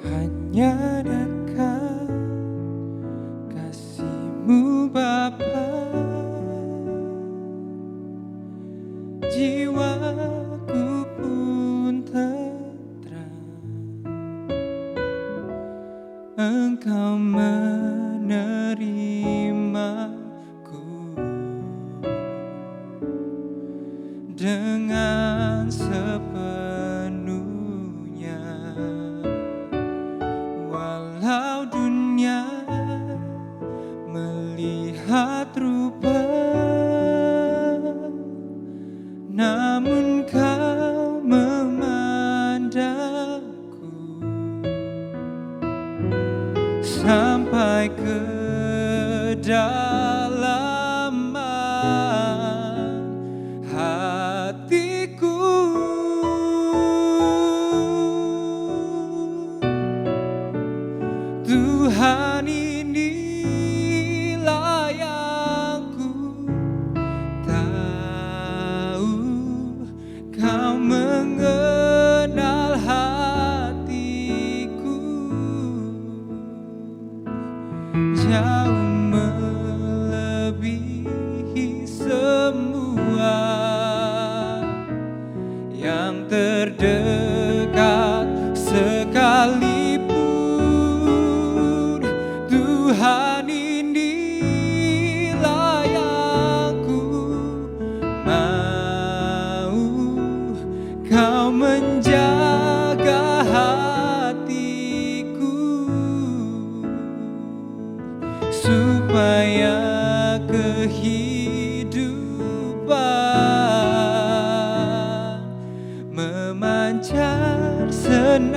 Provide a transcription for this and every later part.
Hanya dekat kasih-Mu Bapa, jiwaku pun tenteram. Engkau menerimaku dengan sepenuhnya. Walau dunia melihat rupa, namun Kau memandangku sampai ke kedalaman hatiku. Tuhan, inilah yang ku tahu, Kau mengenal hatiku jauh melebihi semua yang terdekat sekalipun. Tuhan, inilah yang ku mau, Kau menjaga hatiku supaya kehidupan memancar senantiasa.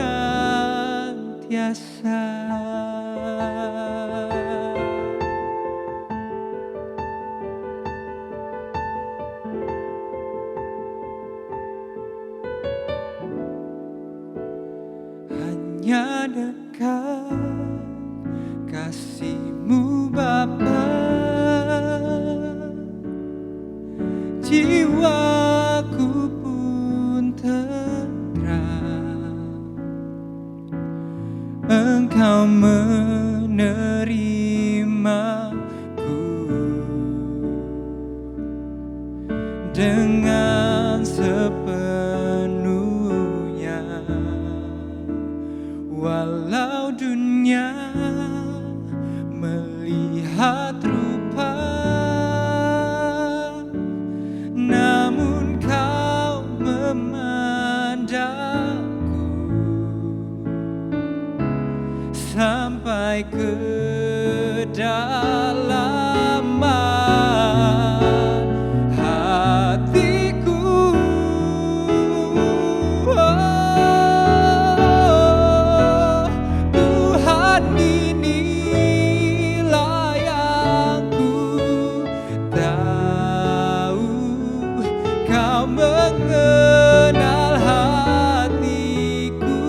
Hanya dekat kasih-Mu Bapa, jiwaku pun tenteram. Engkau menerimaku dengan sepenuhnya. Walau dunia melihat rupa, namun Kau memandangku sampai ke kedalaman hatiku. Tuhan, inilah yang ku tahu, Kau mengenal hatiku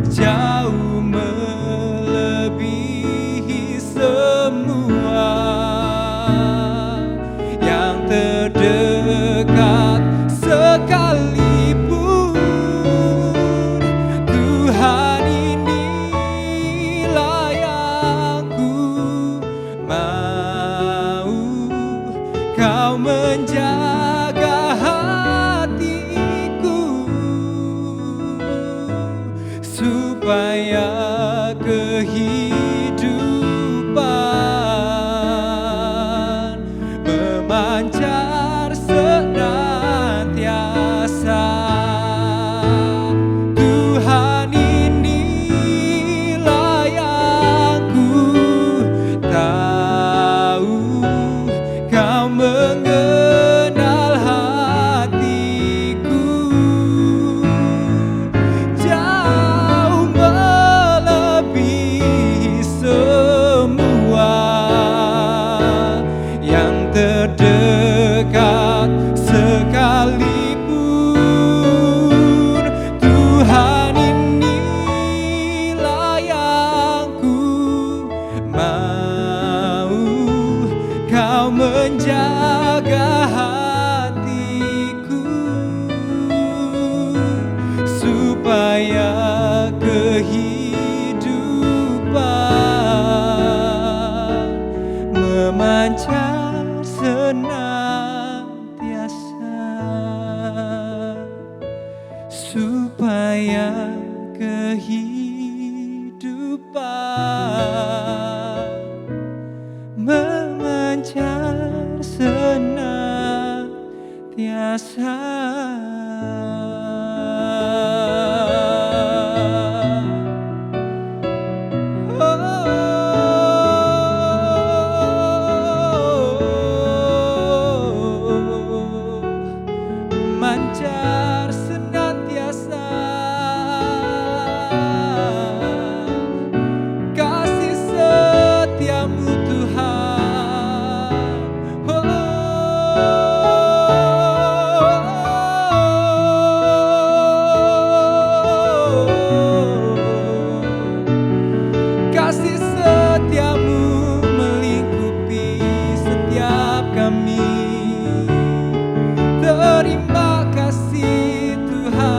jauh melebihi semua yang terdekat sekalipun. Tuhan, inilah yang ku mau, Kau menjaga hatiku supaya kehidupan memancar senantiasa. Tuhan, inilah yang ku tahu, Kau mengenal Kau menjaga hatiku supaya kehidupan memancar senantiasa, supaya kehidupan memancar senantiasa. Mancar senantiasa kasih setiamu Tuhan. Kasih setiamu melingkupi setiap kami. Terima kasih Tuhan,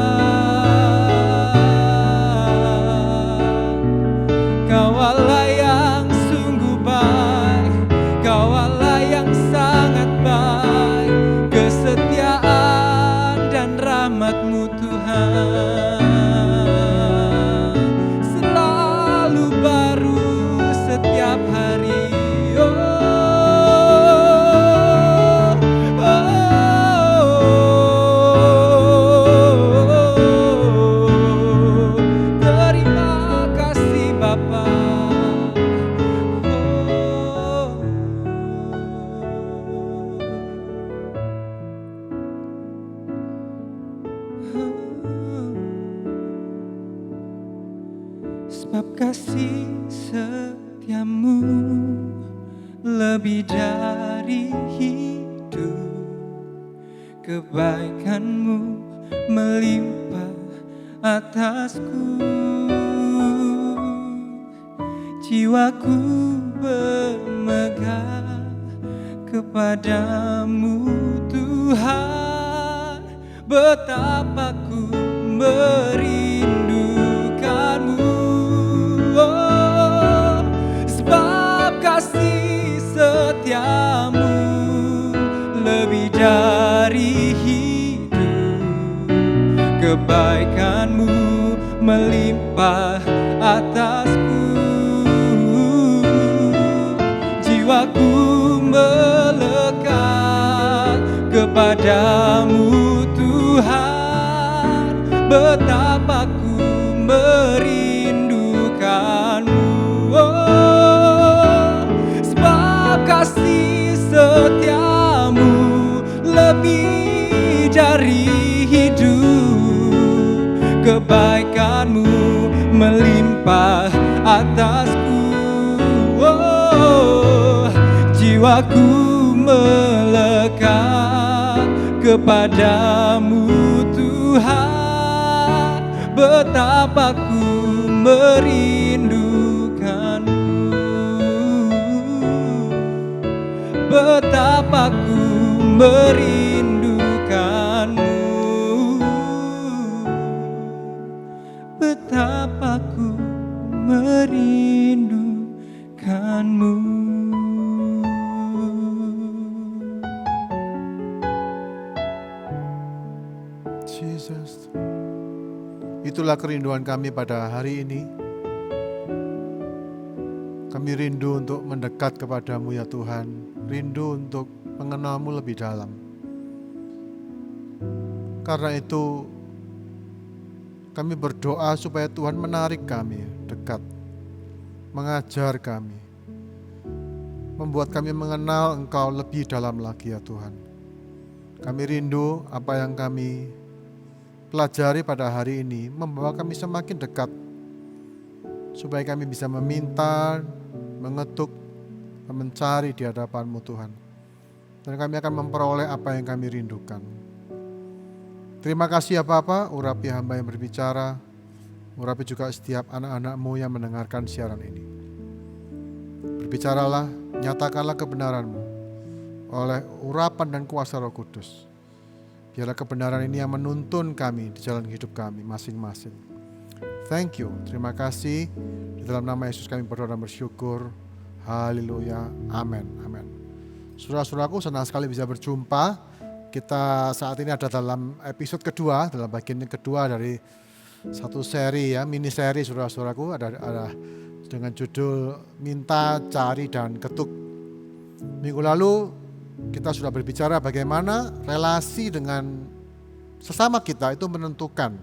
Kau Allah yang sungguh baik, Kau Allah yang sangat baik. Kesetiaan dan rahmat-Mu Tuhan selalu baru setiap hari. Sebab kasih setiamu lebih dari hidup, kebaikanmu melimpah atasku. Jiwaku bermegah kepadamu Tuhan, betapa ku merindukanmu. Sebab kasih setiamu lebih dari hidup, kebaikanmu melimpah atasku. Jiwaku melekat kepadamu Tuhan, betapa ku merindukanmu. Sebab kasih setiamu lebih dari hidup, kebaikanmu melimpah atasku. Jiwaku melekat kepadamu Tuhan, betapa ku merindukanmu, betapa ku merindukanmu, betapa ku merindukanmu. Jesus. Itulah kerinduan kami pada hari ini. Kami rindu untuk mendekat kepadamu ya Tuhan. Rindu untuk mengenalmu lebih dalam. Karena itu kami berdoa supaya Tuhan menarik kami dekat, mengajar kami, membuat kami mengenal Engkau lebih dalam lagi ya Tuhan. Kami rindu apa yang kami pelajari pada hari ini membawa kami semakin dekat, supaya kami bisa meminta, mengetuk, mencari di hadapan-Mu Tuhan. Dan kami akan memperoleh apa yang kami rindukan. Terima kasih ya Bapa, urapi hamba yang berbicara, urapi juga setiap anak-anak-Mu yang mendengarkan siaran ini. Berbicaralah, nyatakanlah kebenaran-Mu, oleh urapan dan kuasa Roh Kudus. Biarlah kebenaran ini yang menuntun kami di jalan hidup kami masing-masing. Thank you, terima kasih. Di dalam nama Yesus kami berdoa dan bersyukur. Haleluya, amin, amin. Saudara-saudaraku, senang sekali bisa berjumpa. Kita saat ini ada dalam episode kedua, dalam bagian kedua dari satu seri ya, mini seri saudara-saudaraku, ada dengan judul Minta, Cari, dan Ketuk. Minggu lalu kita sudah berbicara bagaimana relasi dengan sesama kita itu menentukan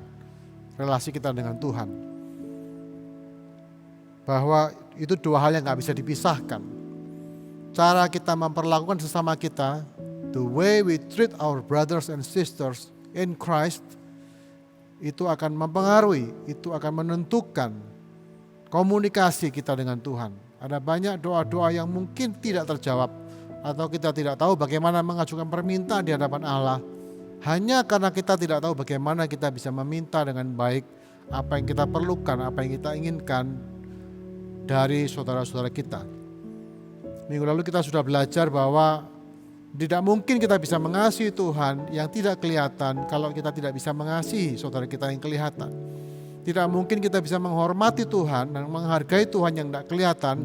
relasi kita dengan Tuhan. Bahwa itu dua hal yang gak bisa dipisahkan. Cara kita memperlakukan sesama kita, the way we treat our brothers and sisters in Christ, itu akan mempengaruhi, itu akan menentukan komunikasi kita dengan Tuhan. Ada banyak doa-doa yang mungkin tidak terjawab, atau kita tidak tahu bagaimana mengajukan permintaan di hadapan Allah, hanya karena kita tidak tahu bagaimana kita bisa meminta dengan baik apa yang kita perlukan, apa yang kita inginkan dari saudara-saudara kita. Minggu lalu kita sudah belajar bahwa tidak mungkin kita bisa mengasihi Tuhan yang tidak kelihatan kalau kita tidak bisa mengasihi saudara kita yang kelihatan. Tidak mungkin kita bisa menghormati Tuhan dan menghargai Tuhan yang tidak kelihatan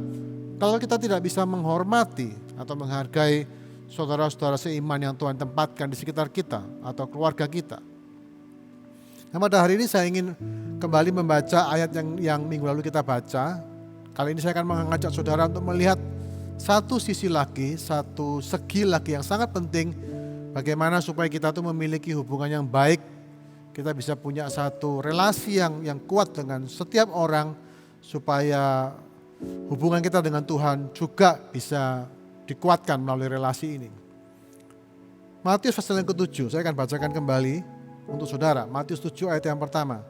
kalau kita tidak bisa menghormati atau menghargai saudara-saudara seiman yang Tuhan tempatkan di sekitar kita atau keluarga kita. Nah, pada hari ini saya ingin kembali membaca ayat yang minggu lalu kita baca. Kali ini saya akan mengajak saudara untuk melihat satu sisi lagi, satu segi lagi yang sangat penting, bagaimana supaya kita tuh memiliki hubungan yang baik, kita bisa punya satu relasi yang kuat dengan setiap orang, supaya hubungan kita dengan Tuhan juga bisa dikuatkan melalui relasi ini. Matius pasal yang ke-7, saya akan bacakan kembali untuk saudara. Matius 7 ayat yang pertama.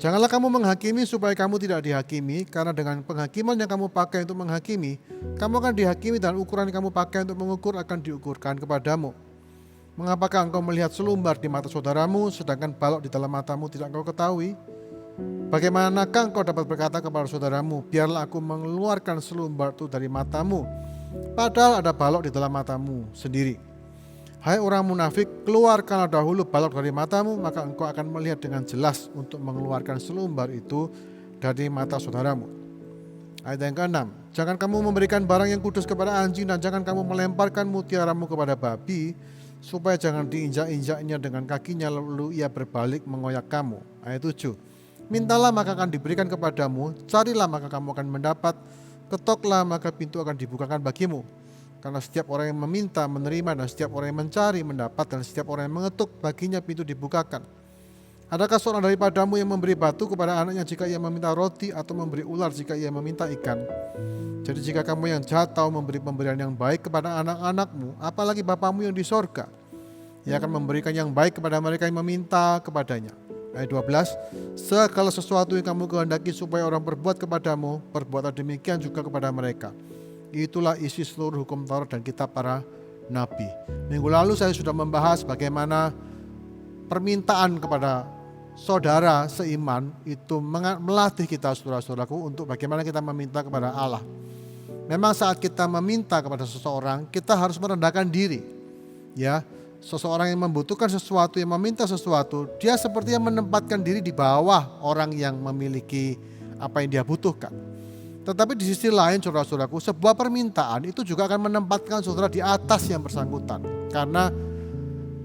Janganlah kamu menghakimi supaya kamu tidak dihakimi, karena dengan penghakiman yang kamu pakai untuk menghakimi, kamu akan dihakimi, dan ukuran yang kamu pakai untuk mengukur akan diukurkan kepadamu. Mengapakah engkau melihat selumbar di mata saudaramu, sedangkan balok di dalam matamu tidak engkau ketahui? Bagaimanakah engkau dapat berkata kepada saudaramu, biarlah aku mengeluarkan selumbar itu dari matamu, padahal ada balok di dalam matamu sendiri? Hai orang munafik, keluarkanlah dahulu balok dari matamu, maka engkau akan melihat dengan jelas untuk mengeluarkan selumbar itu dari mata saudaramu. Ayat yang ke-6, jangan kamu memberikan barang yang kudus kepada anjing, dan jangan kamu melemparkan mutiaramu kepada babi, supaya jangan diinjak-injaknya dengan kakinya lalu ia berbalik mengoyak kamu. Ayat 7, mintalah maka akan diberikan kepadamu, carilah maka kamu akan mendapat, ketoklah maka pintu akan dibukakan bagimu. Karena setiap orang yang meminta menerima, dan setiap orang yang mencari mendapat, dan setiap orang yang mengetuk baginya pintu dibukakan. Adakah seorang daripadamu yang memberi batu kepada anaknya jika ia meminta roti, atau memberi ular jika ia meminta ikan? Jadi jika kamu yang jahat tahu memberi pemberian yang baik kepada anak-anakmu, apalagi Bapamu yang di sorga, ia akan memberikan yang baik kepada mereka yang meminta kepadanya. Ayat 12, segala sesuatu yang kamu kehendaki supaya orang berbuat kepadamu, perbuatlah demikian juga kepada mereka. Itulah isi seluruh hukum Taurat dan kitab para nabi. Minggu lalu saya sudah membahas bagaimana permintaan kepada saudara seiman itu melatih kita, saudara-saudaraku, untuk bagaimana kita meminta kepada Allah. Memang saat kita meminta kepada seseorang, kita harus merendahkan diri. Ya, seseorang yang membutuhkan sesuatu, yang meminta sesuatu, dia sepertinya menempatkan diri di bawah orang yang memiliki apa yang dia butuhkan. Tetapi di sisi lain, saudara-saudaraku, sebuah permintaan itu juga akan menempatkan saudara di atas yang bersangkutan. Karena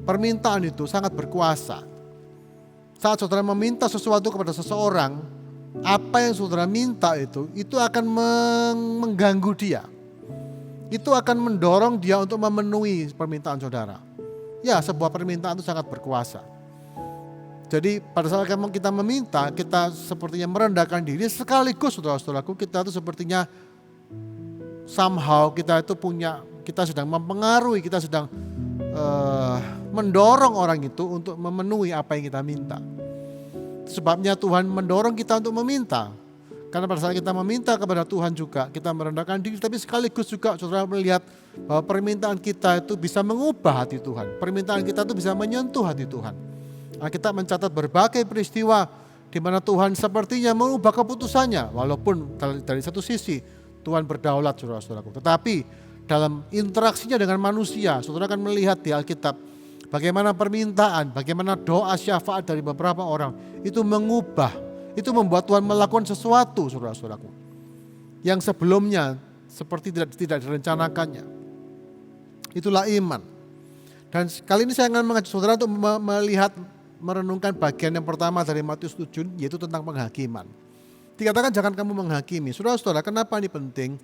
permintaan itu sangat berkuasa. Saat saudara meminta sesuatu kepada seseorang, apa yang saudara minta itu akan mengganggu dia. Itu akan mendorong dia untuk memenuhi permintaan saudara. Ya, sebuah permintaan itu sangat berkuasa. Jadi pada saat kita meminta, kita sepertinya merendahkan diri, sekaligus saudara-saudaraku, kita itu sepertinya somehow kita sedang mempengaruhi, kita sedang mendorong orang itu untuk memenuhi apa yang kita minta. Sebabnya Tuhan mendorong kita untuk meminta. Karena pada saat kita meminta kepada Tuhan juga, kita merendahkan diri, tapi sekaligus juga saudara melihat bahwa permintaan kita itu bisa mengubah hati Tuhan. Permintaan kita itu bisa menyentuh hati Tuhan. Kita mencatat berbagai peristiwa di mana Tuhan sepertinya mengubah keputusannya, walaupun dari satu sisi Tuhan berdaulat, saudara-saudaraku. Tetapi dalam interaksinya dengan manusia, saudara akan melihat di Alkitab bagaimana permintaan, bagaimana doa syafaat dari beberapa orang itu mengubah, itu membuat Tuhan melakukan sesuatu, saudara-saudaraku, yang sebelumnya seperti tidak direncanakannya. Itulah iman. Dan kali ini saya akan mengajak saudara untuk melihat, merenungkan bagian yang pertama dari Matius 7, yaitu tentang penghakiman. Dikatakan jangan kamu menghakimi. Saudara-saudara, kenapa ini penting?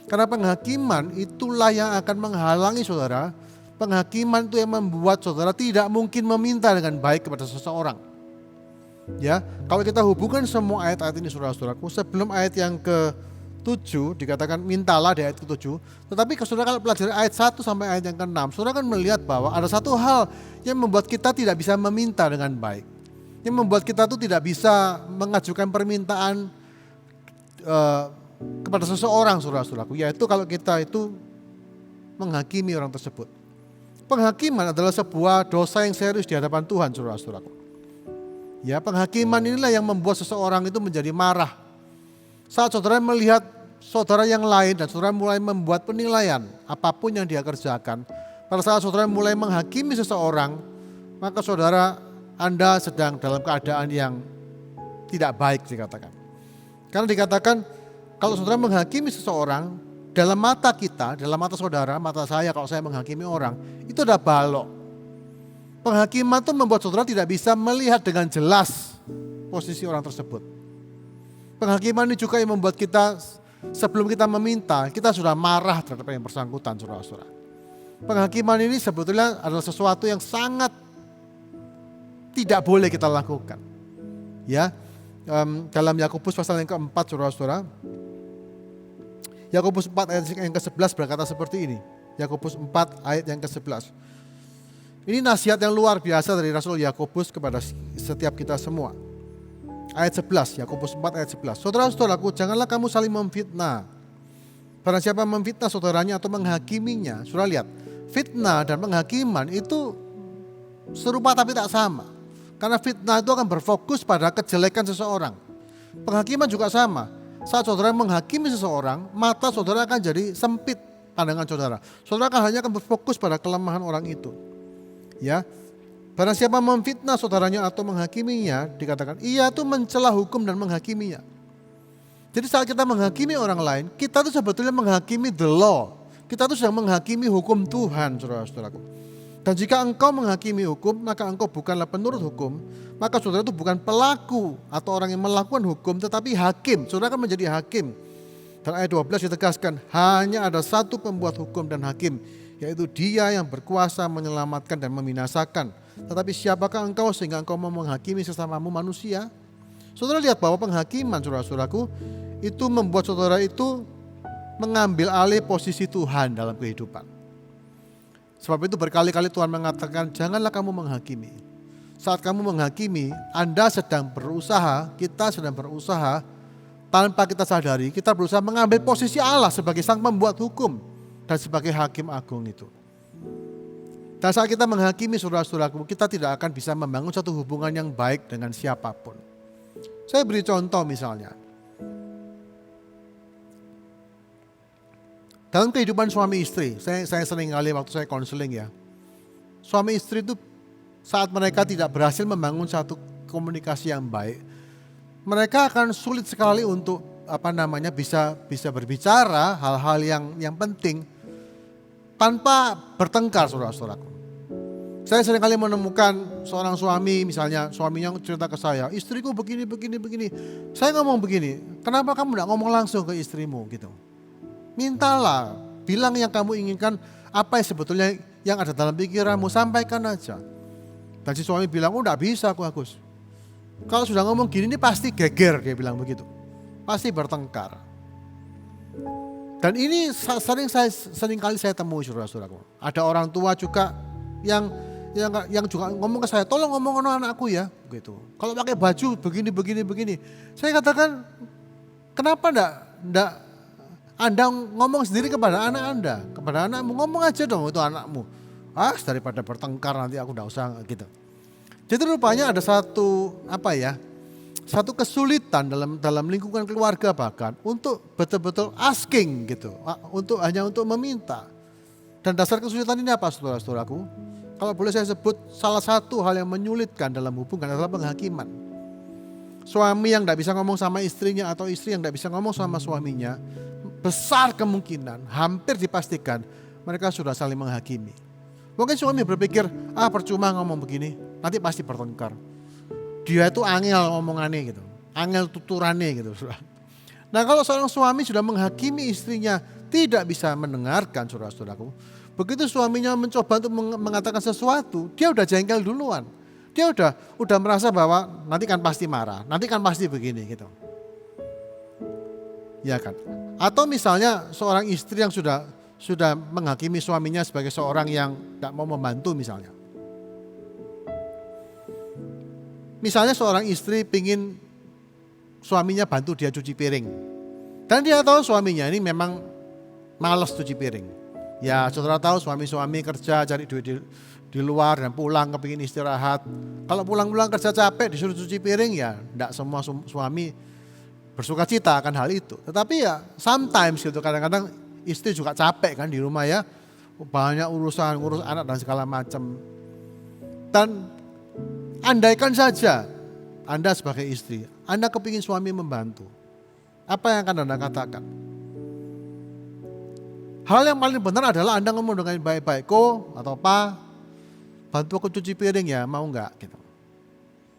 Karena penghakiman itulah yang akan menghalangi saudara. Penghakiman itu yang membuat saudara tidak mungkin meminta dengan baik kepada seseorang. Ya, kalau kita hubungkan semua ayat-ayat ini saudara-saudaraku, sebelum ayat yang ke-7 dikatakan mintalah di ayat ke-7. Tetapi saudara kalau pelajari ayat 1 sampai ayat yang ke-6, saudara akan melihat bahwa ada satu hal yang membuat kita tidak bisa meminta dengan baik. Yang membuat kita tuh tidak bisa mengajukan permintaan kepada seseorang, saudara-saudaraku, yaitu kalau kita itu menghakimi orang tersebut. Penghakiman adalah sebuah dosa yang serius di hadapan Tuhan, saudara-saudaraku. Ya, penghakiman inilah yang membuat seseorang itu menjadi marah. Saat saudara melihat saudara yang lain dan saudara mulai membuat penilaian apapun yang dia kerjakan, pada saat saudara mulai menghakimi seseorang, maka Anda sedang dalam keadaan yang tidak baik dikatakan. Karena dikatakan kalau saudara menghakimi seseorang, dalam mata kita, dalam mata saudara, mata saya kalau saya menghakimi orang, itu ada balok. Penghakiman itu membuat saudara tidak bisa melihat dengan jelas posisi orang tersebut. Penghakiman ini juga yang membuat kita sebelum kita meminta, kita sudah marah terhadap yang bersangkutan, saudara-saudara. Penghakiman ini sebetulnya adalah sesuatu yang sangat tidak boleh kita lakukan. Ya, dalam Yakobus pasal yang keempat, saudara-saudara, Yakobus 4 ayat yang ke-11 berkata seperti ini. Yakobus 4 ayat yang ke-11. Ini nasihat yang luar biasa dari Rasul Yakobus kepada setiap kita semua. Ayat 11, Yakobus 4 ayat 11. Saudara-saudaraku, janganlah kamu saling memfitnah. Barang siapa memfitnah saudaranya atau menghakiminya. Saudara lihat, fitnah dan penghakiman itu serupa tapi tak sama. Karena fitnah itu akan berfokus pada kejelekan seseorang. Penghakiman juga sama. Saat saudara menghakimi seseorang, mata saudara akan jadi sempit pandangan saudara. Saudara hanya akan berfokus pada kelemahan orang itu. Ya, barang siapa memfitnah saudaranya atau menghakiminya, dikatakan ia tuh mencela hukum dan menghakiminya. Jadi saat kita menghakimi orang lain, kita tuh sebetulnya menghakimi the law. Kita tuh sedang menghakimi hukum Tuhan, saudara-saudaraku. Dan jika engkau menghakimi hukum, maka engkau bukanlah penurut hukum, maka saudara itu bukan pelaku atau orang yang melakukan hukum, tetapi hakim. Saudara akan menjadi hakim. Dan ayat 12 ditegaskan, hanya ada satu pembuat hukum dan hakim, yaitu Dia yang berkuasa menyelamatkan dan membinasakan. Tetapi siapakah engkau sehingga engkau mau menghakimi sesamamu manusia? Saudara lihat bahwa penghakiman, saudara-saudaraku, itu membuat saudara itu mengambil alih posisi Tuhan dalam kehidupan. Sebab itu berkali-kali Tuhan mengatakan, janganlah kamu menghakimi. Saat kamu menghakimi, Anda sedang berusaha, kita sedang berusaha, tanpa kita sadari, kita berusaha mengambil posisi Allah sebagai sang pembuat hukum dan sebagai hakim agung itu. Dan saat kita menghakimi saudara-saudaraku, kita tidak akan bisa membangun satu hubungan yang baik dengan siapapun. Saya beri contoh misalnya. Dalam kehidupan suami istri, saya sering kali waktu saya konseling ya, suami istri itu saat mereka tidak berhasil membangun satu komunikasi yang baik, mereka akan sulit sekali untuk bisa berbicara hal-hal yang penting tanpa bertengkar, saudara-saudaraku. Saya sering kali menemukan seorang suami, misalnya suaminya cerita ke saya, istriku begini. Saya ngomong begini, kenapa kamu tidak ngomong langsung ke istrimu gitu? Mintalah, bilang yang kamu inginkan, apa yang sebetulnya yang ada dalam pikiranmu, sampaikan aja. Dan si suami bilang, oh enggak bisa aku Agus. Kalau sudah ngomong gini ini pasti geger, dia bilang begitu. Pasti bertengkar. Dan ini sering kali saya temui, saudara-saudaraku. Ada orang tua juga yang juga ngomong ke saya, tolong ngomong sama anakku ya, gitu. Kalau pakai baju begini. Saya katakan, kenapa enggak Anda ngomong sendiri kepada anak Anda, kepada anakmu, ngomong aja dong itu anakmu. Daripada bertengkar nanti aku enggak usah gitu. Jadi rupanya ada satu kesulitan dalam lingkungan keluarga bahkan untuk betul-betul asking gitu, untuk meminta. Dan dasar kesulitan ini apa saudara-saudaraku? Kalau boleh saya sebut, salah satu hal yang menyulitkan dalam hubungan adalah penghakiman. Suami yang tidak bisa ngomong sama istrinya atau istri yang tidak bisa ngomong sama suaminya, besar kemungkinan, hampir dipastikan mereka sudah saling menghakimi. Mungkin suami berpikir, percuma ngomong begini, nanti pasti bertengkar. Dia itu angel omongannya gitu, angel tuturannya gitu. Nah kalau seorang suami sudah menghakimi istrinya, tidak bisa mendengarkan saudara-saudaraku, begitu suaminya mencoba untuk mengatakan sesuatu, dia udah jengkel duluan. Dia udah merasa bahwa nanti kan pasti marah, nanti kan pasti begini gitu. Ya kan? Atau misalnya seorang istri yang sudah menghakimi suaminya sebagai seorang yang tidak mau membantu misalnya. Misalnya seorang istri pingin suaminya bantu dia cuci piring. Dan dia tahu suaminya ini memang malas cuci piring. Ya saudara tahu suami-suami kerja cari duit di luar dan pulang kepingin istirahat. Kalau pulang-pulang kerja capek disuruh cuci piring ya tidak semua suami bersuka cita akan hal itu. Tetapi ya sometimes gitu, kadang-kadang istri juga capek kan di rumah ya. Banyak urusan, ngurus anak dan segala macam. Dan andaikan saja Anda sebagai istri, Anda kepingin suami membantu, apa yang akan Anda katakan? Hal yang paling benar adalah Anda ngomong dengan baik-baik, Ko atau Pa, bantu aku cuci piring ya, mau enggak? Gitu.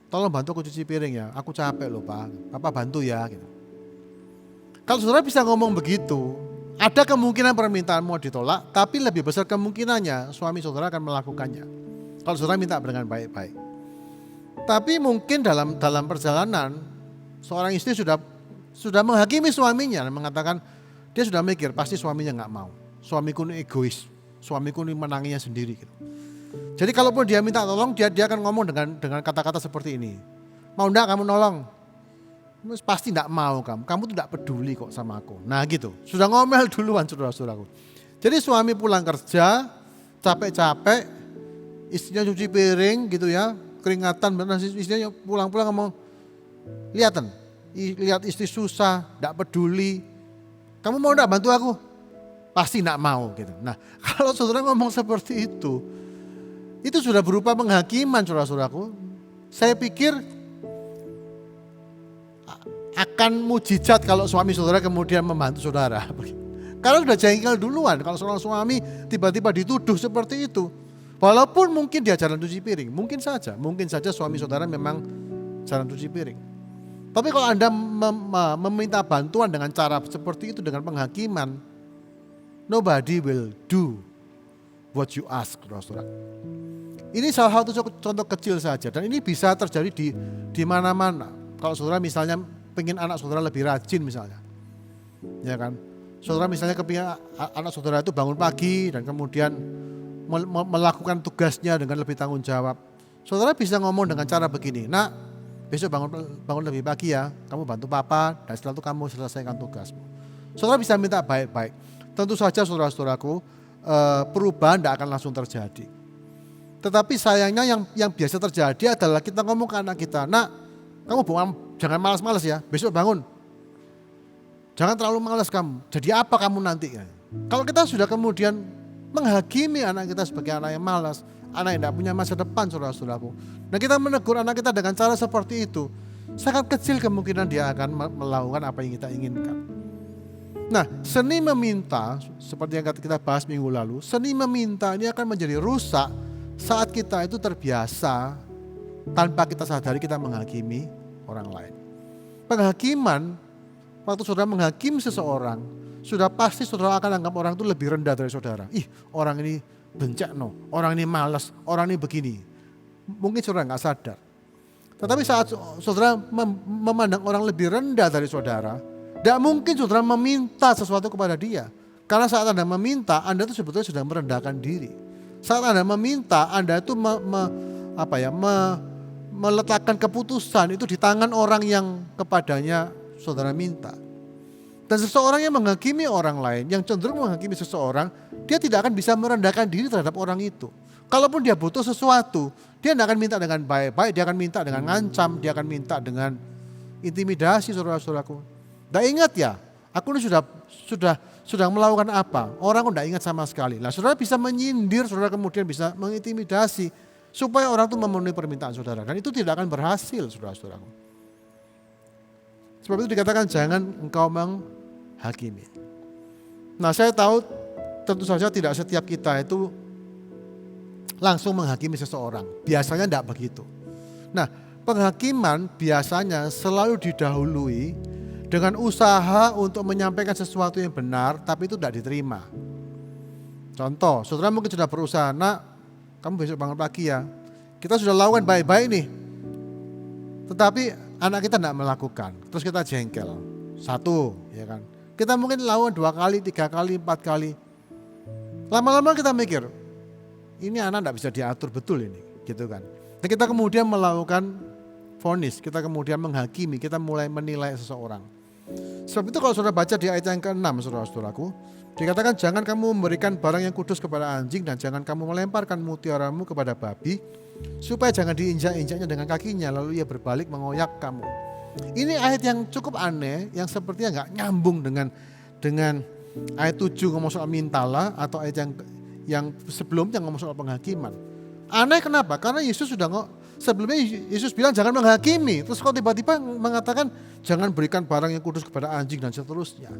Tolong bantu aku cuci piring ya, aku capek loh Pak, Papa bantu ya. Gitu. Kalau saudara bisa ngomong begitu, ada kemungkinan permintaanmu ditolak, tapi lebih besar kemungkinannya suami saudara akan melakukannya. Kalau saudara minta dengan baik-baik. Tapi mungkin dalam perjalanan seorang istri sudah menghakimi suaminya dan mengatakan dia sudah mikir pasti suaminya nggak mau. Suamiku ini egois, suamiku ini menanginya sendiri. Gitu. Jadi kalaupun dia minta tolong dia akan ngomong dengan kata-kata seperti ini. Mau enggak kamu nolong? Pasti enggak mau kamu tuh enggak peduli kok sama aku. Nah gitu, sudah ngomel duluan saudara-saudaraku. Jadi suami pulang kerja, capek-capek, istrinya cuci piring gitu ya, keringatan, benar istrinya pulang-pulang ngomong, lihat istri susah, enggak peduli, kamu mau enggak bantu aku? Pasti enggak mau gitu. Nah kalau saudara ngomong seperti itu sudah berupa penghakiman saudara-saudaraku. Saya pikir akan mujizat kalau suami saudara kemudian membantu saudara. Karena sudah jengkel duluan kalau seorang suami tiba-tiba dituduh seperti itu. Walaupun mungkin dia jarang cuci piring, mungkin saja suami saudara memang jarang cuci piring. Tapi kalau Anda meminta bantuan dengan cara seperti itu, dengan penghakiman, nobody will do what you ask, saudara. Ini salah satu contoh kecil saja dan ini bisa terjadi di mana-mana. Kalau saudara misalnya pengen anak saudara lebih rajin misalnya, ya kan? Saudara misalnya kepingin anak saudara itu bangun pagi dan kemudian melakukan tugasnya dengan lebih tanggung jawab. Saudara bisa ngomong dengan cara begini, nak besok bangun lebih pagi ya, kamu bantu papa dan setelah itu kamu selesaikan tugasmu. Saudara bisa minta baik-baik. Tentu saja saudara-saudaraku perubahan tidak akan langsung terjadi. Tetapi sayangnya yang biasa terjadi adalah kita ngomong ke anak kita, nak kamu jangan malas-malas ya, besok bangun. Jangan terlalu malas kamu, jadi apa kamu nanti? Kalau kita sudah kemudian menghakimi anak kita sebagai anak yang malas, anak yang tidak punya masa depan saudara-saudaraku. Dan kita menegur anak kita dengan cara seperti itu, sangat kecil kemungkinan dia akan melakukan apa yang kita inginkan. Nah seni meminta, seperti yang kita bahas minggu lalu, seni meminta ini akan menjadi rusak saat kita itu terbiasa tanpa kita sadari kita menghakimi orang lain. Penghakiman, waktu saudara menghakimi seseorang, sudah pasti saudara akan anggap orang itu lebih rendah dari saudara. Orang ini bencana, orang ini malas, orang ini begini. Mungkin saudara nggak sadar. Tetapi saat saudara memandang orang lebih rendah dari saudara, tidak mungkin saudara meminta sesuatu kepada dia. Karena saat Anda meminta, Anda itu sebetulnya sudah merendahkan diri. Saat Anda meminta, Anda itu meletakkan keputusan itu di tangan orang yang kepadanya saudara minta. Dan seseorang yang menghakimi orang lain, yang cenderung menghakimi seseorang, dia tidak akan bisa merendahkan diri terhadap orang itu. Kalaupun dia butuh sesuatu, dia tidak akan minta dengan baik-baik, dia akan minta dengan ngancam, dia akan minta dengan intimidasi saudara-saudaraku. Dan ingat ya, aku ini sudah sudah melakukan apa? Orang tidak ingat sama sekali. Nah, saudara bisa menyindir, saudara kemudian bisa mengintimidasi supaya orang itu memenuhi permintaan saudara. Dan itu tidak akan berhasil, saudara-saudaraku. Sebab itu dikatakan jangan engkau menghakimi. Nah, saya tahu tentu saja tidak setiap kita itu langsung menghakimi seseorang. Biasanya tidak begitu. Nah, penghakiman biasanya selalu didahului dengan usaha untuk menyampaikan sesuatu yang benar, tapi itu tidak diterima. Contoh, saudara mungkin sudah berusaha, nak, kamu besok bangun pagi ya. Kita sudah lakukan baik-baik nih. Tetapi anak kita tidak melakukan, terus kita jengkel. Satu, ya kan. Kita mungkin lakukan 2 kali, 3 kali, 4 kali. Lama-lama kita mikir, ini anak tidak bisa diatur betul ini, gitu kan. Dan kita kemudian melakukan vonis, kita kemudian menghakimi, kita mulai menilai seseorang. Sebab itu kalau saudara baca di ayat yang ke-6, saudara-saudaraku, dikatakan jangan kamu memberikan barang yang kudus kepada anjing dan jangan kamu melemparkan mutiaramu kepada babi, supaya jangan diinjak-injaknya dengan kakinya lalu ia berbalik mengoyak kamu. Ini ayat yang cukup aneh, yang sepertinya nggak nyambung dengan ayat 7 ngomong soal mintalah atau ayat yang sebelumnya ngomong soal penghakiman. Aneh kenapa? Karena Yesus sudah sebelumnya Yesus bilang jangan menghakimi, terus kok tiba-tiba mengatakan jangan berikan barang yang kudus kepada anjing dan seterusnya.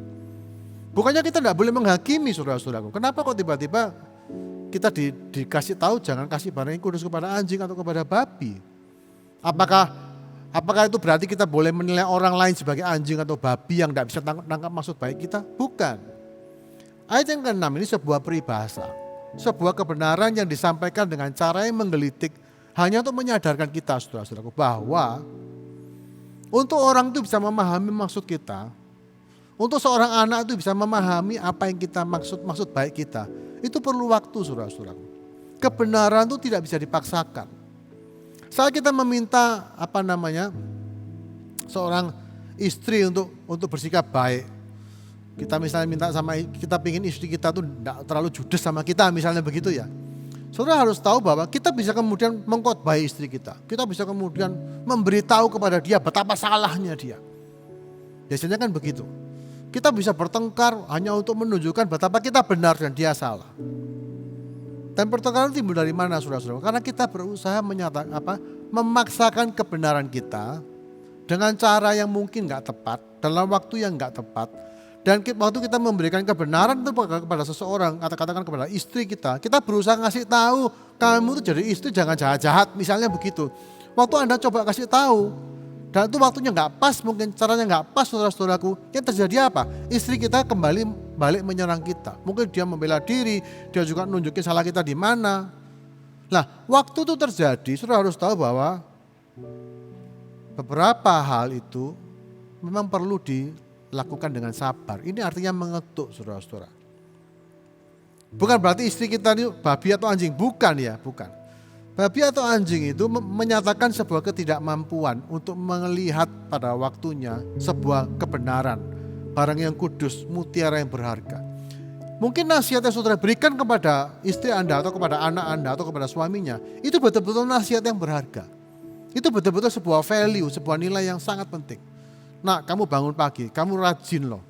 Bukannya kita tidak boleh menghakimi, saudara-saudaraku. Kenapa kok tiba-tiba kita dikasih tahu jangan kasih barang yang kudus kepada anjing atau kepada babi? Apakah itu berarti kita boleh menilai orang lain sebagai anjing atau babi yang tidak bisa tangkap maksud baik kita? Bukan. Ayat yang ke-6 ini sebuah peribahasa. Sebuah kebenaran yang disampaikan dengan cara yang menggelitik hanya untuk menyadarkan kita, saudara-saudaraku, bahwa untuk orang itu bisa memahami maksud kita, untuk seorang anak itu bisa memahami apa yang kita maksud baik kita, itu perlu waktu, saudara-saudaraku. Kebenaran itu tidak bisa dipaksakan. Saat kita meminta seorang istri untuk bersikap baik, kita misalnya minta kita pingin istri kita tuh tidak terlalu judes sama kita, misalnya begitu ya. Saudara harus tahu bahwa kita bisa kemudian mengkhotbahi istri kita. Kita bisa kemudian memberitahu kepada dia betapa salahnya dia. Biasanya kan begitu. Kita bisa bertengkar hanya untuk menunjukkan betapa kita benar dan dia salah. Dan pertengkaran timbul dari mana, saudara-saudara? Karena kita berusaha memaksakan kebenaran kita dengan cara yang mungkin nggak tepat, dalam waktu yang nggak tepat. Dan waktu kita memberikan kebenaran itu kepada seseorang, katakan kepada istri kita berusaha ngasih tahu, kamu tuh jadi istri jangan jahat-jahat, misalnya begitu. Waktu Anda coba kasih tahu, dan itu waktunya nggak pas, mungkin caranya nggak pas, saudara-saudaraku, yang terjadi apa? Istri kita balik menyerang kita. Mungkin dia membela diri, dia juga nunjukin salah kita di mana. Nah, waktu itu terjadi, saudara harus tahu bahwa beberapa hal itu memang perlu dilakukan dengan sabar. Ini artinya mengetuk, saudara-saudara. Bukan berarti istri kita ini babi atau anjing, bukan ya, bukan. Babi atau anjing itu menyatakan sebuah ketidakmampuan untuk melihat pada waktunya sebuah kebenaran, barang yang kudus, mutiara yang berharga. Mungkin nasihat yang saudara berikan kepada istri Anda atau kepada anak Anda atau kepada suaminya, itu betul-betul nasihat yang berharga. Itu betul-betul sebuah value, sebuah nilai yang sangat penting. Nah, kamu bangun pagi, kamu rajin loh.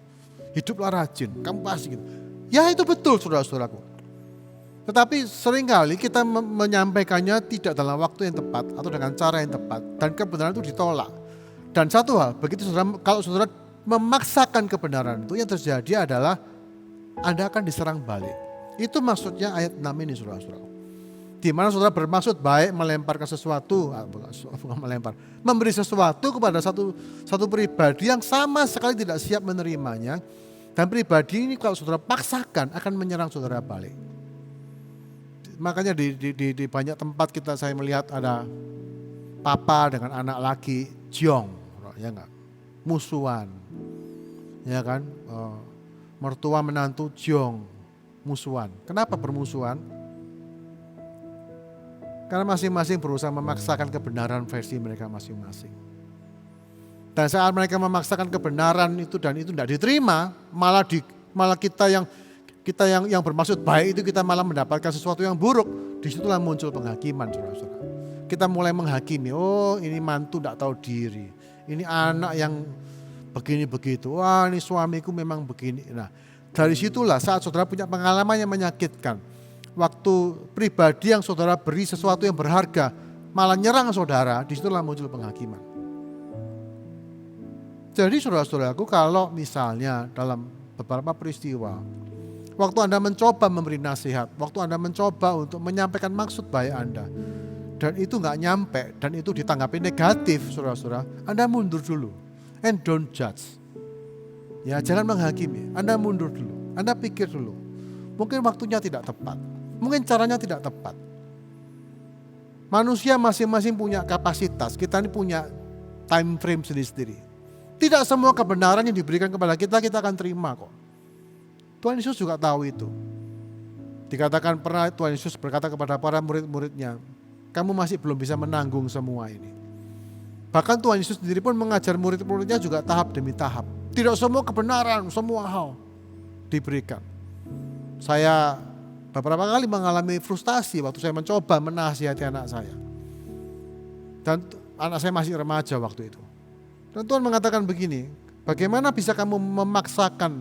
Hiduplah rajin, kamu pasti gitu. Ya itu betul, saudara-saudaraku. Tetapi seringkali kita menyampaikannya tidak dalam waktu yang tepat atau dengan cara yang tepat. Dan kebenaran itu ditolak. Dan satu hal, kalau saudara memaksakan kebenaran itu, yang terjadi adalah Anda akan diserang balik. Itu maksudnya ayat 6 ini, saudara-saudara. Di mana saudara bermaksud baik melemparkan sesuatu, memberi sesuatu kepada satu pribadi yang sama sekali tidak siap menerimanya. Dan pribadi ini kalau saudara paksakan akan menyerang saudara balik. Makanya di banyak tempat saya melihat ada papa dengan anak laki jiong, ya enggak, musuhan, ya kan, mertua menantu jiong, musuhan. Kenapa bermusuhan? Karena masing-masing berusaha memaksakan kebenaran versi mereka masing-masing. Dan saat mereka memaksakan kebenaran itu dan itu tidak diterima, malah kita yang bermaksud baik itu kita malah mendapatkan sesuatu yang buruk. Disitulah muncul penghakiman, saudara-saudara. Kita mulai menghakimi, oh ini mantu tidak tahu diri, ini anak yang begini begitu. Wah, ini suamiku memang begini. Nah, dari situlah saat saudara punya pengalaman yang menyakitkan, waktu pribadi yang saudara beri sesuatu yang berharga malah nyerang saudara, disitulah muncul penghakiman. Jadi saudara-saudaraku, kalau misalnya dalam beberapa peristiwa, waktu Anda mencoba memberi nasihat, waktu Anda mencoba untuk menyampaikan maksud baik Anda, dan itu nggak nyampe, dan itu ditanggapi negatif, saudara-saudara, Anda mundur dulu, and don't judge. Ya, jangan menghakimi, Anda mundur dulu, Anda pikir dulu. Mungkin waktunya tidak tepat, mungkin caranya tidak tepat. Manusia masing-masing punya kapasitas, kita ini punya time frame sendiri-sendiri. Tidak semua kebenaran yang diberikan kepada kita akan terima kok. Tuhan Yesus juga tahu itu. Dikatakan pernah Tuhan Yesus berkata kepada para murid-muridnya, kamu masih belum bisa menanggung semua ini. Bahkan Tuhan Yesus sendiri pun mengajar murid-muridnya juga tahap demi tahap. Tidak semua kebenaran, semua hal diberikan. Saya beberapa kali mengalami frustasi waktu saya mencoba menasihati anak saya. Dan anak saya masih remaja waktu itu. Dan Tuhan mengatakan begini, bagaimana bisa kamu memaksakan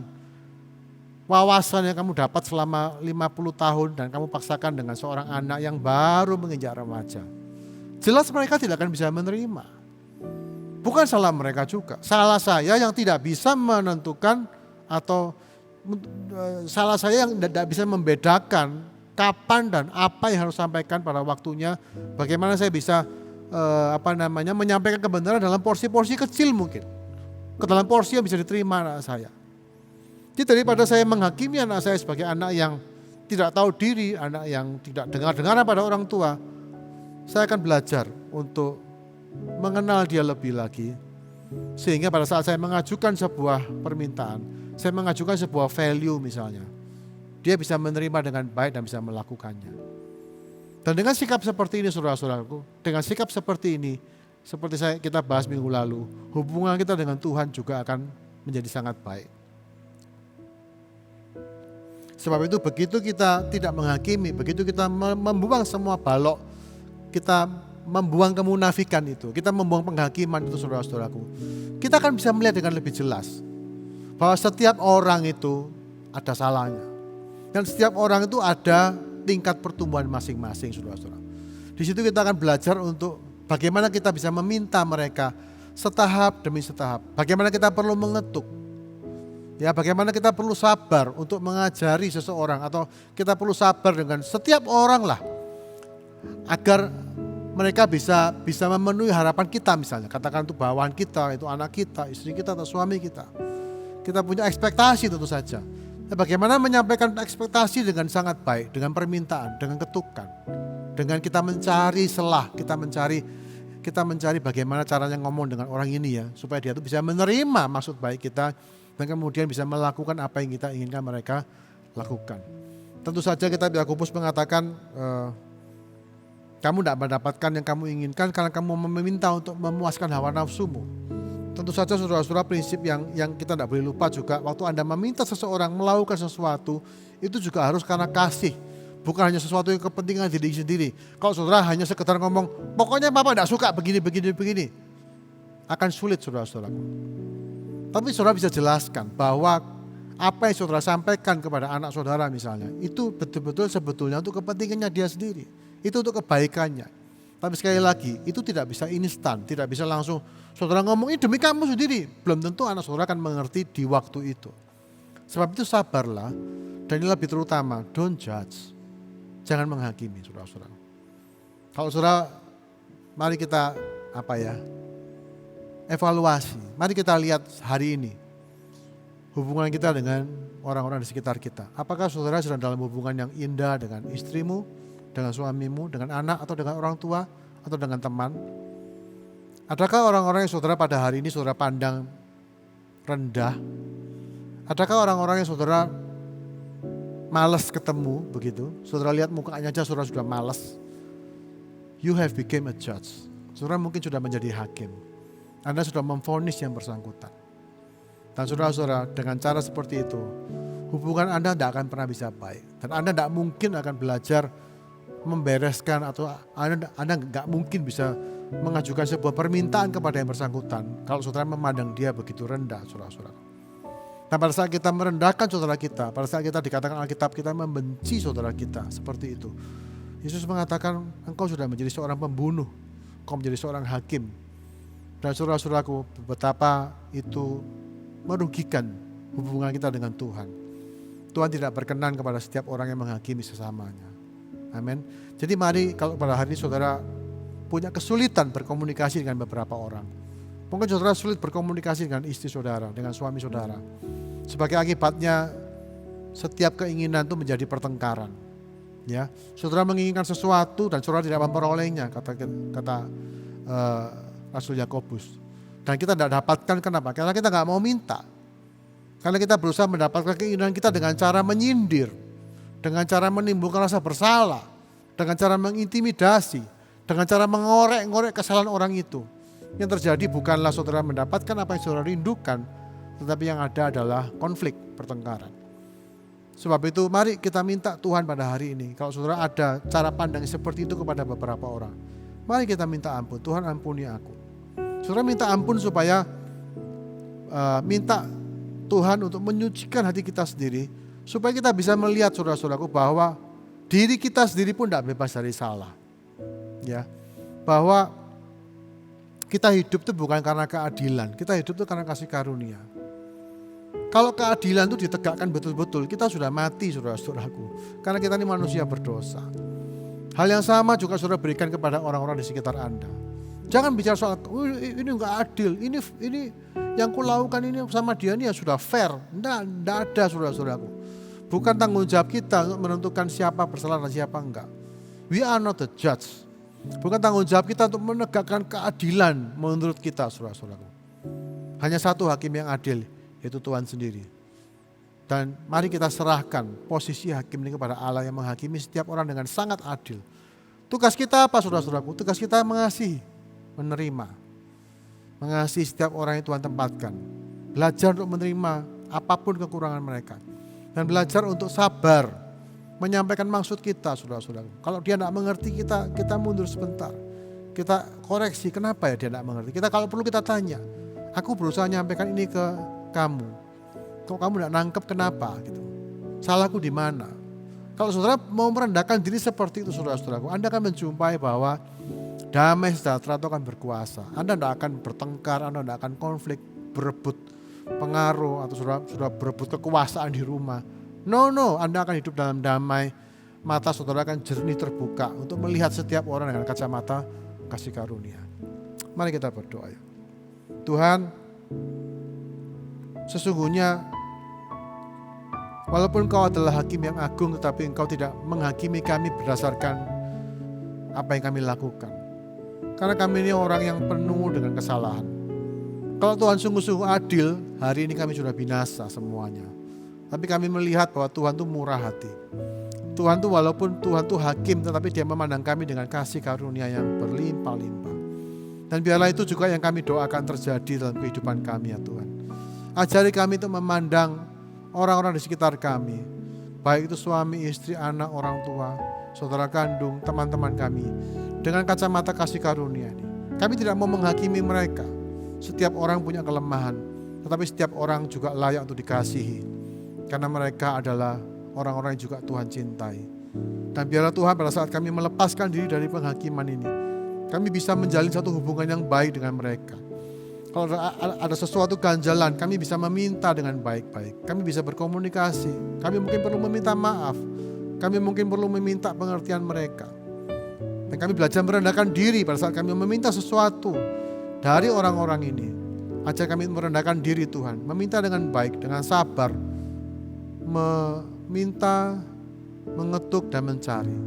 wawasan yang kamu dapat selama 50 tahun dan kamu paksakan dengan seorang anak yang baru menginjak remaja. Jelas mereka tidak akan bisa menerima. Bukan salah mereka juga, salah saya yang tidak bisa menentukan atau salah saya yang tidak bisa membedakan kapan dan apa yang harus sampaikan pada waktunya. Bagaimana saya bisa menyampaikan kebenaran dalam porsi-porsi kecil mungkin, ke dalam porsi yang bisa diterima anak saya. Jadi daripada saya menghakimi anak saya sebagai anak yang tidak tahu diri, anak yang tidak dengar-dengaran pada orang tua, saya akan belajar untuk mengenal dia lebih lagi. Sehingga pada saat saya mengajukan sebuah permintaan, saya mengajukan sebuah value misalnya, dia bisa menerima dengan baik dan bisa melakukannya. Dan dengan sikap seperti ini saudara-saudaraku, dengan sikap seperti ini, seperti kita bahas minggu lalu, hubungan kita dengan Tuhan juga akan menjadi sangat baik. Sebab itu begitu kita tidak menghakimi, begitu kita membuang semua balok, kita membuang kemunafikan itu, kita membuang penghakiman itu saudara-saudaraku, kita akan bisa melihat dengan lebih jelas bahwa setiap orang itu ada salahnya. Dan setiap orang itu ada tingkat pertumbuhan masing-masing saudara-saudara. Di situ kita akan belajar untuk bagaimana kita bisa meminta mereka setahap demi setahap. Bagaimana kita perlu mengetuk. Ya, bagaimana kita perlu sabar untuk mengajari seseorang, atau kita perlu sabar dengan setiap orang lah, agar mereka bisa memenuhi harapan kita misalnya. Katakan itu bawahan kita, itu anak kita, istri kita atau suami kita. Kita punya ekspektasi tentu saja. Bagaimana menyampaikan ekspektasi dengan sangat baik, dengan permintaan, dengan ketukan, dengan kita mencari selah, kita mencari bagaimana caranya ngomong dengan orang ini ya, supaya dia itu bisa menerima maksud baik kita dan kemudian bisa melakukan apa yang kita inginkan mereka lakukan. Tentu saja kita Yakobus mengatakan kamu tidak mendapatkan yang kamu inginkan karena kamu meminta untuk memuaskan hawa nafsumu. Tentu saja saudara-saudara, prinsip yang kita tidak boleh lupa juga, waktu Anda meminta seseorang melakukan sesuatu, itu juga harus karena kasih. Bukan hanya sesuatu yang kepentingan diri sendiri. Kalau saudara hanya sekedar ngomong, pokoknya Papa tidak suka begini, akan sulit saudara-saudara. Tapi saudara bisa jelaskan bahwa apa yang saudara sampaikan kepada anak saudara misalnya, itu betul-betul sebetulnya untuk kepentingannya dia sendiri. Itu untuk kebaikannya. Tapi sekali lagi, itu tidak bisa instan, tidak bisa langsung saudara ngomong ini demi kamu sendiri. Belum tentu anak saudara akan mengerti di waktu itu. Sebab itu sabarlah, dan ini lebih terutama, don't judge. Jangan menghakimi saudara-saudara. Kalau saudara, mari kita evaluasi. Mari kita lihat hari ini hubungan kita dengan orang-orang di sekitar kita. Apakah saudara sedang dalam hubungan yang indah dengan istrimu, dengan suamimu, dengan anak, atau dengan orang tua, atau dengan teman? Adakah orang-orang yang saudara pada hari ini saudara pandang rendah? Adakah orang-orang yang saudara malas ketemu begitu? Saudara lihat mukanya aja saudara sudah malas. You have become a judge. Saudara mungkin sudah menjadi hakim. Anda sudah memvonis yang bersangkutan. Dan saudara-saudara, dengan cara seperti itu, hubungan Anda tidak akan pernah bisa baik. Dan Anda tidak mungkin akan belajar membereskan, atau Anda nggak mungkin bisa mengajukan sebuah permintaan kepada yang bersangkutan, kalau saudara memandang dia begitu rendah, saudara-saudara. Nah, pada saat kita merendahkan saudara kita, pada saat kita dikatakan Alkitab kita membenci saudara kita, seperti itu. Yesus mengatakan, engkau sudah menjadi seorang pembunuh, engkau menjadi seorang hakim. Dan saudara-saudaraku, betapa itu merugikan hubungan kita dengan Tuhan. Tuhan tidak berkenan kepada setiap orang yang menghakimi sesamanya. Amin. Jadi mari kalau pada hari ini saudara punya kesulitan berkomunikasi dengan beberapa orang. Mungkin saudara sulit berkomunikasi dengan istri saudara, dengan suami saudara. Sebagai akibatnya setiap keinginan itu menjadi pertengkaran. Ya, saudara menginginkan sesuatu dan saudara tidak memperolehnya, kata Rasul Yakobus. Dan kita tidak dapatkan, kenapa? Karena kita nggak mau minta. Karena kita berusaha mendapatkan keinginan kita dengan cara menyindir, dengan cara menimbulkan rasa bersalah, dengan cara mengintimidasi, dengan cara mengorek-ngorek kesalahan orang itu. Yang terjadi bukanlah saudara mendapatkan apa yang saudara rindukan, tetapi yang ada adalah konflik, pertengkaran. Sebab itu mari kita minta Tuhan pada hari ini, kalau saudara ada cara pandang seperti itu kepada beberapa orang, mari kita minta ampun. Tuhan ampuni aku. Saudara minta ampun supaya minta Tuhan untuk menyucikan hati kita sendiri, supaya kita bisa melihat saudara-saudaraku bahwa diri kita sendiri pun tidak bebas dari salah. Ya, bahwa kita hidup itu bukan karena keadilan, kita hidup itu karena kasih karunia. Kalau keadilan itu ditegakkan betul-betul, kita sudah mati saudara-saudaraku, karena kita ini manusia berdosa. Hal yang sama juga saudara berikan kepada orang-orang di sekitar Anda. Jangan bicara soal ini enggak adil, ini yang kulakukan ini sama dia ini ya sudah fair. Enggak ada saudara-saudaraku. Bukan tanggung jawab kita untuk menentukan siapa bersalah dan siapa enggak. We are not the judge. Bukan tanggung jawab kita untuk menegakkan keadilan menurut kita, saudara-saudaraku. Hanya satu hakim yang adil, yaitu Tuhan sendiri. Dan mari kita serahkan posisi hakim ini kepada Allah yang menghakimi setiap orang dengan sangat adil. Tugas kita apa, saudara-saudaraku? Tugas kita mengasihi, menerima. Mengasihi setiap orang yang Tuhan tempatkan. Belajar untuk menerima apapun kekurangan mereka. Dan belajar untuk sabar menyampaikan maksud kita, saudara-saudara. Kalau dia tidak mengerti, kita mundur sebentar. Kita koreksi, kenapa ya dia tidak mengerti. Kalau perlu kita tanya, aku berusaha menyampaikan ini ke kamu. Kok kamu tidak nangkep, kenapa? Gitu. Salahku di mana? Kalau saudara mau merendahkan diri seperti itu, saudara-saudaraku, Anda akan menjumpai bahwa damai sejahtera itu akan berkuasa. Anda tidak akan bertengkar, Anda tidak akan konflik, berebut pengaruh, atau sudah berebut kekuasaan di rumah. No, Anda akan hidup dalam damai. Mata saudara akan jernih terbuka untuk melihat setiap orang dengan kacamata kasih karunia. Mari kita berdoa. Tuhan, sesungguhnya walaupun Engkau adalah hakim yang agung, tetapi Engkau tidak menghakimi kami berdasarkan apa yang kami lakukan. Karena kami ini orang yang penuh dengan kesalahan. Kalau Tuhan sungguh-sungguh adil, hari ini kami sudah binasa semuanya. Tapi kami melihat bahwa Tuhan itu murah hati. Tuhan itu walaupun Tuhan itu hakim, tetapi dia memandang kami dengan kasih karunia yang berlimpah-limpah. Dan biarlah itu juga yang kami doakan terjadi dalam kehidupan kami ya Tuhan. Ajari kami untuk memandang orang-orang di sekitar kami. Baik itu suami, istri, anak, orang tua, saudara kandung, teman-teman kami. Dengan kacamata kasih karunia ini. Kami tidak mau menghakimi mereka. Setiap orang punya kelemahan. Tetapi setiap orang juga layak untuk dikasihi. Karena mereka adalah orang-orang yang juga Tuhan cintai. Dan biarlah Tuhan pada saat kami melepaskan diri dari penghakiman ini, kami bisa menjalin satu hubungan yang baik dengan mereka. Kalau ada sesuatu ganjalan, kami bisa meminta dengan baik-baik. Kami bisa berkomunikasi. Kami mungkin perlu meminta maaf. Kami mungkin perlu meminta pengertian mereka. Dan kami belajar merendahkan diri pada saat kami meminta sesuatu dari orang-orang ini. Ajar kami merendahkan diri Tuhan. Meminta dengan baik, dengan sabar. Meminta, mengetuk dan mencari.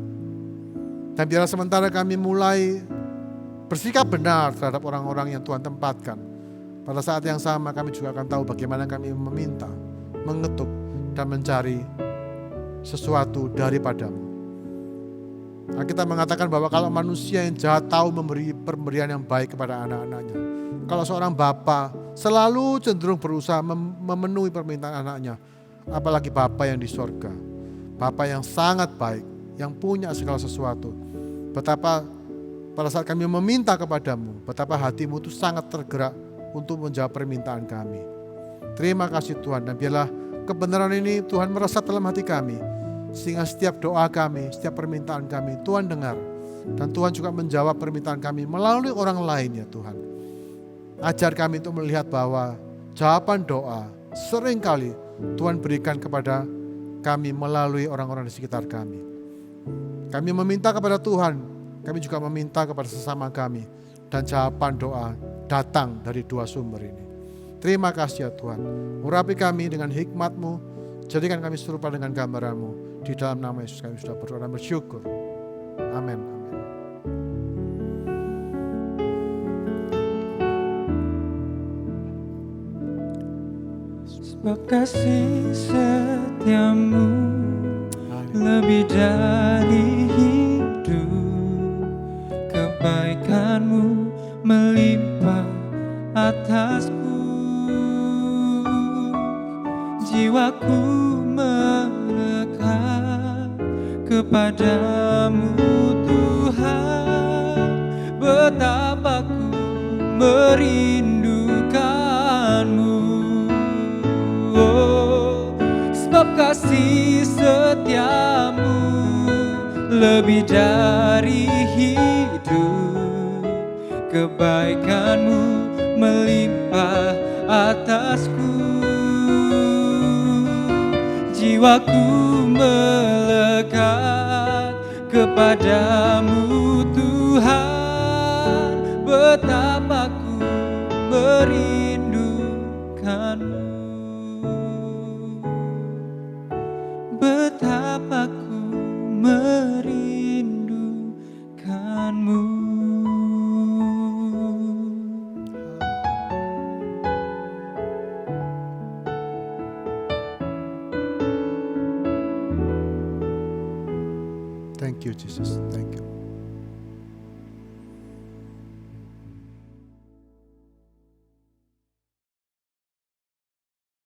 Dan biarlah sementara kami mulai bersikap benar terhadap orang-orang yang Tuhan tempatkan, pada saat yang sama kami juga akan tahu bagaimana kami meminta, mengetuk dan mencari sesuatu daripadamu. Nah, kita mengatakan bahwa kalau manusia yang jahat tahu memberi pemberian yang baik kepada anak-anaknya, kalau seorang bapa selalu cenderung berusaha memenuhi permintaan anaknya, apalagi Bapa yang di sorga, Bapa yang sangat baik, yang punya segala sesuatu. Betapa pada saat kami meminta kepadamu, betapa hatimu itu sangat tergerak untuk menjawab permintaan kami. Terima kasih Tuhan, dan biarlah kebenaran ini Tuhan meresap dalam hati kami, sehingga setiap doa kami, setiap permintaan kami Tuhan dengar, dan Tuhan juga menjawab permintaan kami melalui orang lain ya Tuhan. Ajar kami untuk melihat bahwa jawaban doa seringkali Tuhan berikan kepada kami melalui orang-orang di sekitar kami. Kami meminta kepada Tuhan, kami juga meminta kepada sesama kami, dan jawaban doa datang dari dua sumber ini. Terima kasih ya Tuhan, urapi kami dengan hikmat-Mu, jadikan kami serupa dengan gambaran-Mu. Di dalam nama Yesus kami sudah berdoa dan bersyukur. Amin. Sebab kasih setiamu lebih dari hidup, kebaikanmu melimpah atasku. Jiwaku melekat kepadamu Tuhan, betapa ku merindukanmu. Oh, sebab kasih setiamu lebih dari hidup, kebaikanmu melimpah atasku. Jiwaku melekat kepadamu Tuhan, betapa ku merindukanmu, betapa ku merindukanmu. Thank you Jesus, thank you.